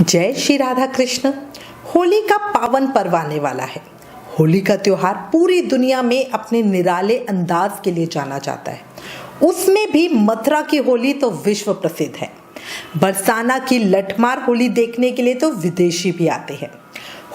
जय श्री राधा कृष्ण। होली का पावन पर्व आने वाला है। होली का त्योहार पूरी दुनिया में अपने निराले अंदाज के लिए जाना जाता है। उसमें भी मथुरा की होली तो विश्व प्रसिद्ध है। बरसाना की लठमार होली देखने के लिए तो विदेशी भी आते हैं।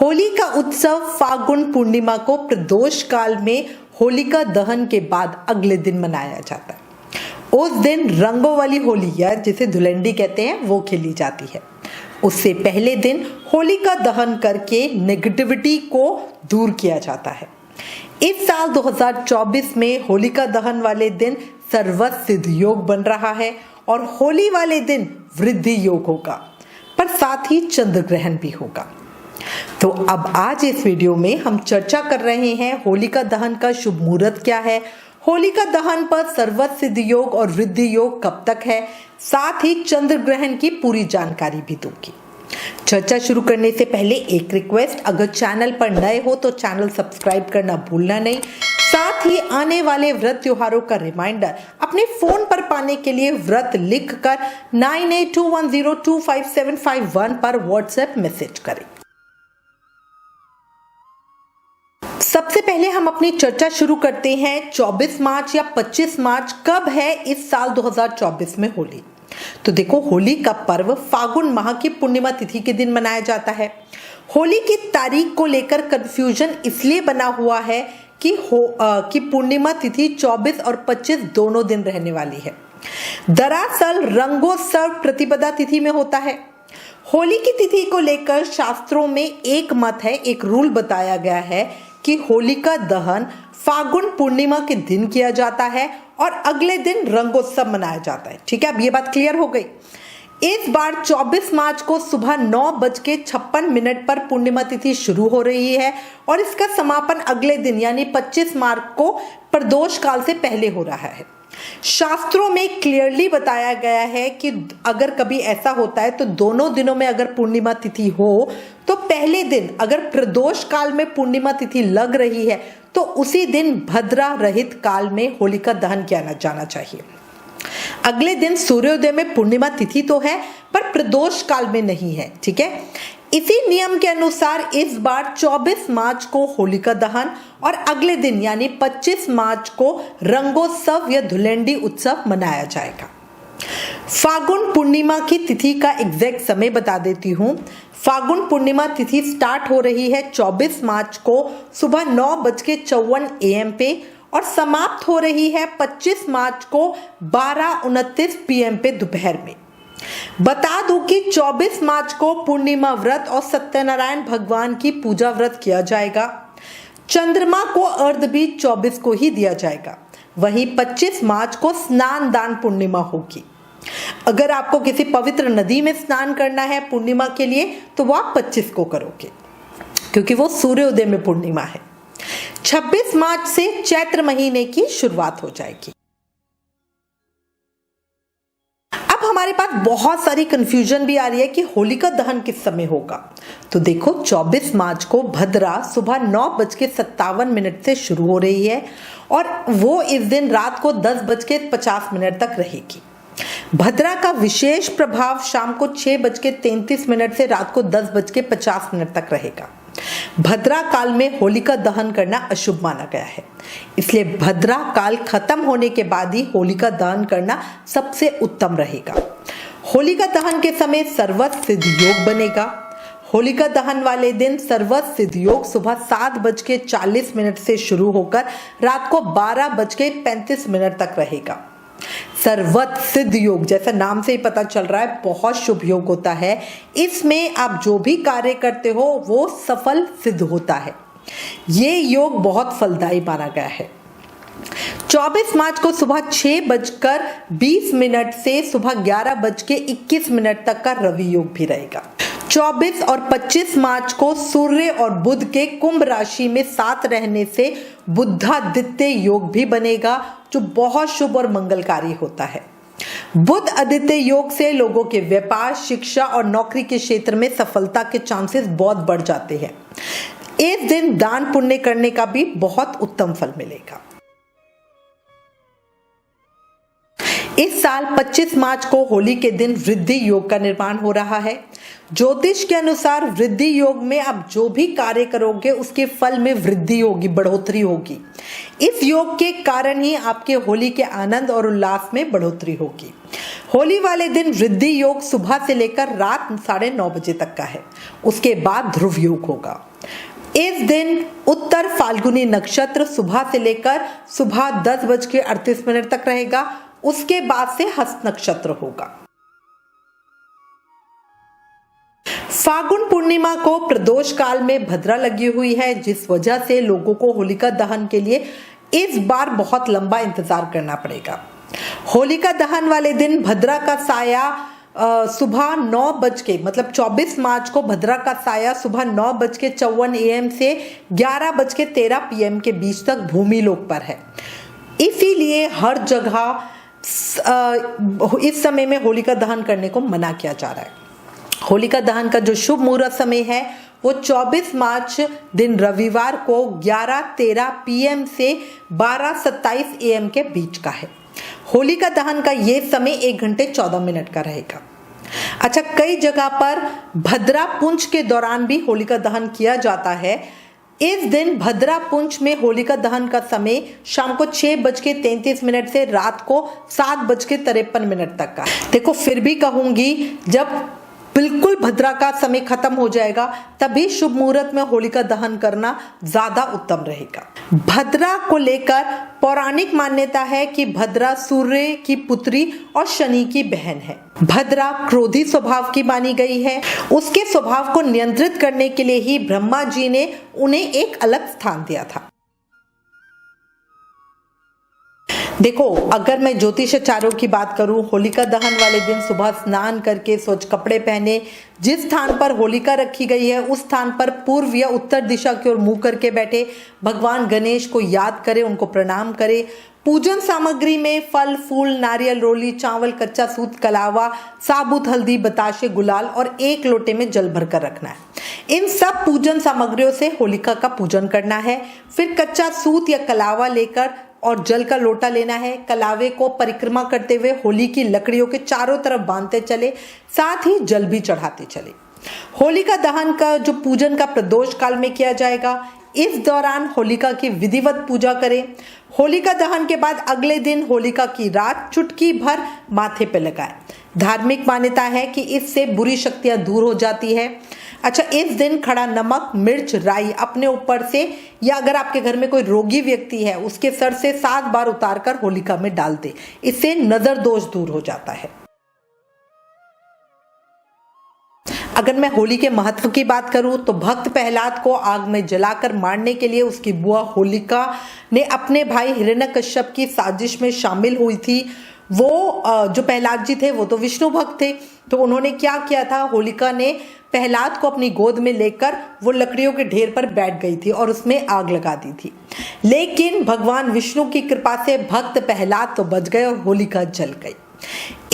होली का उत्सव फागुन पूर्णिमा को प्रदोष काल में होलिका दहन के बाद अगले दिन मनाया जाता है। उस दिन रंगों वाली होली या जिसे धुलंडी कहते हैं वो खेली जाती है। उससे पहले दिन होलिका दहन करके नेगेटिविटी को दूर किया जाता है। इस साल 2024 में होलिका दहन वाले दिन सर्वत्र सिद्ध योग बन रहा है और होली वाले दिन वृद्धि योग होगा, पर साथ ही चंद्र ग्रहण भी होगा। तो अब आज इस वीडियो में हम चर्चा कर रहे हैं होलिका दहन का शुभ मुहूर्त क्या है, होलिका दहन पर सर्वत्र सिद्ध योग और वृद्धि योग कब तक है, साथ ही चंद्र ग्रहण की पूरी जानकारी भी दूंगी। चर्चा शुरू करने से पहले एक रिक्वेस्ट, अगर चैनल पर नए हो तो चैनल सब्सक्राइब करना भूलना नहीं। साथ ही आने वाले व्रत त्योहारों का रिमाइंडर अपने फोन पर पाने के लिए व्रत लिखकर 9821025751 पर व्हाट्सएप मैसेज करें। सबसे पहले हम अपनी चर्चा शुरू करते हैं 24 मार्च या 25 मार्च कब है इस साल 2024 में होली। तो देखो, होली का पर्व फागुन माह की पूर्णिमा तिथि के दिन मनाया जाता है। होली की तारीख को लेकर कंफ्यूजन इसलिए बना हुआ है कि पूर्णिमा तिथि 24 और 25 दोनों दिन रहने वाली है। दरअसल रंगोत्सव प्रतिपदा तिथि में होता है। होली की तिथि को लेकर शास्त्रों में एक मत है, एक रूल बताया गया है कि होलिका दहन फागुन पूर्णिमा के दिन किया जाता है और अगले दिन रंगोत्सव मनाया जाता है। ठीक है, अब ये बात क्लियर हो गई। इस बार 24 मार्च को सुबह 9:56 पर पूर्णिमा तिथि शुरू हो रही है और इसका समापन अगले दिन यानी 25 मार्च को प्रदोष काल से पहले हो रहा है। शास्त्रों में क्लियरली बताया गया है कि अगर कभी ऐसा होता है तो दोनों दिनों में अगर पूर्णिमा तिथि हो तो पहले दिन अगर प्रदोष काल में पूर्णिमा तिथि लग रही है तो उसी दिन भद्रा रहित काल में होलिका दहन किया जाना चाहिए। अगले दिन सूर्योदय में पूर्णिमा तिथि तो है पर प्रदोष काल में नहीं है। ठीक है, इसी नियम के अनुसार इस बार 24 मार्च को होलिका दहन और अगले दिन यानी 25 मार्च को रंगोत्सव या धुलंडी उत्सव मनाया जाएगा। फागुन पूर्णिमा की तिथि का एग्जैक्ट समय बता देती हूँ। फागुन पूर्णिमा तिथि स्टार्ट हो रही है 24 मार्च को सुबह 9:54 AM पे और समाप्त हो रही है 25 मार्च को 12:29 PM पे दोपहर में। बता दूं कि 24 मार्च को पूर्णिमा व्रत और सत्यनारायण भगवान की पूजा व्रत किया जाएगा। चंद्रमा को अर्घ भी 24 को ही दिया जाएगा। वहीं 25 मार्च को स्नान दान पूर्णिमा होगी। अगर आपको किसी पवित्र नदी में स्नान करना है पूर्णिमा के लिए तो वो आप 25 को करोगे क्योंकि वो सूर्योदय में पूर्णिमा है। 26 मार्च से चैत्र महीने की शुरुआत हो जाएगी। अब हमारे पास बहुत सारी कंफ्यूजन भी आ रही है कि होलिका दहन किस समय होगा। तो देखो, 24 मार्च को भद्रा सुबह 9:57 से शुरू हो रही है और वो इस दिन रात को 10:50 तक रहेगी। भद्रा का विशेष प्रभाव शाम को 6:33 से रात को 10:50 तक रहेगा। भद्रा काल में होलिका दहन करना अशुभ माना गया है, इसलिए भद्रा काल खत्म होने के बाद ही होलिका दहन करना सबसे उत्तम रहेगा। होलिका दहन के समय सर्वत्र सिद्ध योग बनेगा। होलिका दहन वाले दिन सर्वत्र सिद्ध योग सुबह 7:40 से शुरू होकर रात को 12:35 तक रहेगा। सर्वत्र सिद्ध योग जैसा नाम से ही पता चल रहा है बहुत शुभ योग होता है। इसमें आप जो भी कार्य करते हो वो सफल सिद्ध होता है। ये योग बहुत फलदायी माना गया है। 24 मार्च को सुबह 6:20 से सुबह 11:21 तक का रवि योग भी रहेगा। 24 और 25 मार्च को सूर्य और बुध के कुंभ राशि में साथ रहने से बुधादित्य योग भी बनेगा जो बहुत शुभ और मंगलकारी होता है। बुध आदित्य योग से लोगों के व्यापार, शिक्षा और नौकरी के क्षेत्र में सफलता के चांसेस बहुत बढ़ जाते हैं। इस दिन दान पुण्य करने का भी बहुत उत्तम फल मिलेगा। इस साल 25 मार्च को होली के दिन वृद्धि योग का निर्माण हो रहा है। ज्योतिष के अनुसार वृद्धि योग में आप जो भी कार्य करोगे उसके फल में वृद्धि होगी, बढ़ोतरी होगी। इस योग के कारण ही आपके होली के आनंद और उल्लास में बढ़ोतरी होगी। होली वाले दिन वृद्धि योग सुबह से लेकर रात 9:30 बजे तक का है। उसके बाद ध्रुव योग होगा। इस दिन उत्तर फाल्गुनी नक्षत्र सुबह से लेकर सुबह 10:38 तक रहेगा। उसके बाद से हस्त नक्षत्र होगा। फागुन पूर्णिमा को प्रदोष काल में भद्रा लगी हुई है, जिस वजह से लोगों को होलिका दहन के लिए इस बार बहुत लंबा इंतजार करना पड़ेगा। होलिका दहन वाले दिन भद्रा का साया सुबह 9 बज के मतलब 24 मार्च को भद्रा का साया सुबह 9:54 AM से 11:13 PM के बीच तक भूमि लोक पर है। इसीलिए हर जगह इस समय में होलिका दहन करने को मना किया जा रहा है। होलिका दहन का जो शुभ मुहूर्त समय है वो 24 मार्च दिन रविवार को 11:13 PM से 12:27 AM के बीच का है। होलिका दहन का ये समय 1 घंटे 14 मिनट का रहेगा। अच्छा, कई जगह पर भद्रा पुंज के दौरान भी होलिका दहन किया जाता है। इस दिन भद्रा पुंज में होलिका दहन का समय शाम को 6:33 से रात को 7:53 तक का। देखो, फिर भी कहूंगी, जब बिल्कुल भद्रा का समय खत्म हो जाएगा तभी शुभ मुहूर्त में होलिका दहन करना ज्यादा उत्तम रहेगा। भद्रा को लेकर पौराणिक मान्यता है कि भद्रा सूर्य की पुत्री और शनि की बहन है। भद्रा क्रोधी स्वभाव की मानी गई है। उसके स्वभाव को नियंत्रित करने के लिए ही ब्रह्मा जी ने उन्हें एक अलग स्थान दिया था। देखो, अगर मैं ज्योतिषाचार्यों की बात करूं, होलिका दहन वाले दिन सुबह स्नान करके स्वच्छ कपड़े पहने, जिस स्थान पर होलिका रखी गई है उस स्थान पर पूर्व या उत्तर दिशा की ओर मुंह करके बैठे, भगवान गणेश को याद करें, उनको प्रणाम करें। पूजन सामग्री में फल फूल, नारियल, रोली, चावल, कच्चा सूत, कलावा, साबुत हल्दी, बताशे, गुलाल और 1 लोटे में जल भरकर रखना है। इन सब पूजन सामग्रियों से होलिका का पूजन करना है। फिर कच्चा सूत या कलावा लेकर और जल का लोटा लेना है। कलावे को परिक्रमा करते हुए होली की लकड़ियों के चारों तरफ बांधते चले, साथ ही जल भी चढ़ाते चले। होलिका दहन का जो पूजन का प्रदोष काल में किया जाएगा, इस दौरान होलिका की विधिवत पूजा करें। होलिका दहन के बाद अगले दिन होलिका की रात चुटकी भर माथे पे लगाएं। धार्मिक मान्यता है कि इससे बुरी शक्तियां दूर हो जाती है। अच्छा, इस दिन खड़ा नमक, मिर्च, राई अपने ऊपर से या अगर आपके घर में कोई रोगी व्यक्ति है उसके सर से 7 बार उतारकर होलिका में डाल दे। इससे नजर दोष दूर हो जाता है। अगर मैं होली के महत्व की बात करूं तो भक्त प्रहलाद को आग में जलाकर मारने के लिए उसकी बुआ होलिका ने अपने भाई हिरण्यकश्यप की साजिश में शामिल हुई थी। वो जो प्रहलाद जी थे वो तो विष्णु भक्त थे, तो उन्होंने क्या किया था, होलिका ने प्रहलाद को अपनी गोद में लेकर वो लकड़ियों के ढेर पर बैठ गई थी और उसमें आग लगा दी थी। लेकिन भगवान विष्णु की कृपा से भक्त प्रहलाद तो बच गए और होलिका जल गई।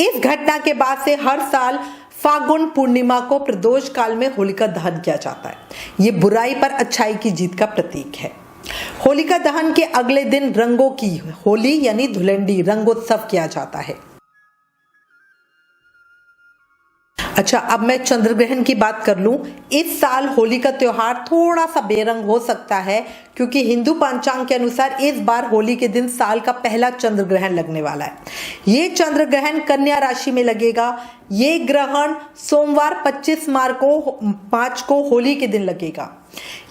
इस घटना के बाद से हर साल फागुन पूर्णिमा को प्रदोष काल में होलिका दहन किया जाता है। ये बुराई पर अच्छाई की जीत का प्रतीक है। होलिका दहन के अगले दिन रंगों की होली यानी धुलंडी रंगोत्सव किया जाता है। अच्छा, अब मैं चंद्र ग्रहण की बात कर लूं। इस साल होली का त्योहार थोड़ा सा बेरंग हो सकता है क्योंकि हिंदू पंचांग के अनुसार इस बार होली के दिन साल का पहला चंद्र ग्रहण लगने वाला है। ये चंद्र ग्रहण कन्या राशि में लगेगा। ये ग्रहण सोमवार 25 मार्च को होली के दिन लगेगा।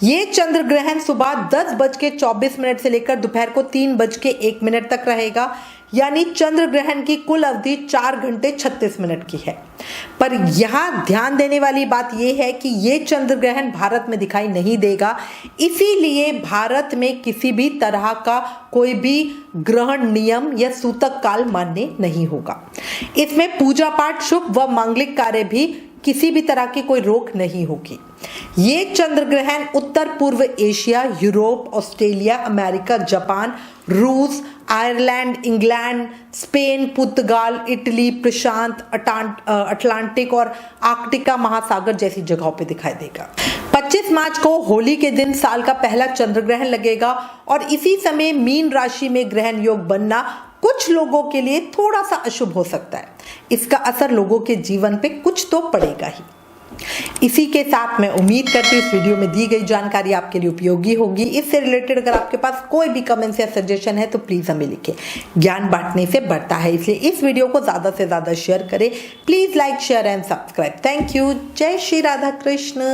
ये चंद्र ग्रहण सुबह 10:24 से लेकर दोपहर को 3:01 तक रहेगा। यानी चंद्र ग्रहण की कुल अवधि 4 घंटे 36 मिनट की है। पर यहाँ ध्यान देने वाली बात यह है कि ये चंद्र ग्रहण भारत में दिखाई नहीं देगा, इसीलिए भारत में किसी भी तरह का कोई भी ग्रहण नियम या सूतक काल मान्य नहीं होगा। इसमें पूजा पाठ, शुभ व मांगलिक कार्य भी किसी भी तरह की कोई रोक नहीं होगी। ये चंद्र ग्रहण उत्तर पूर्व Asia, Europe, Australia, America, Japan, रूस, आयरलैंड, इंग्लैंड, स्पेन, पुर्तगाल, इटली, प्रशांत, अटलांटिक और आर्कटिका महासागर जैसी जगहों पे दिखाई देगा। 25 मार्च को होली के दिन साल का पहला चंद्र ग्रहण लगेगा और इसी समय मीन राशि में ग्रहण योग बनना कुछ लोगों के लिए थोड़ा सा अशुभ हो सकता है। इसका असर लोगों के जीवन पे कुछ तो पड़ेगा ही। इसी के साथ मैं उम्मीद करती हूँ इस वीडियो में दी गई जानकारी आपके लिए उपयोगी होगी। इससे रिलेटेड अगर आपके पास कोई भी कमेंट्स या सजेशन है तो प्लीज हमें लिखें। ज्ञान बांटने से बढ़ता है, इसलिए इस वीडियो को ज्यादा से ज्यादा शेयर करें। Please like, share and subscribe. Thank you. जय श्री राधा कृष्ण।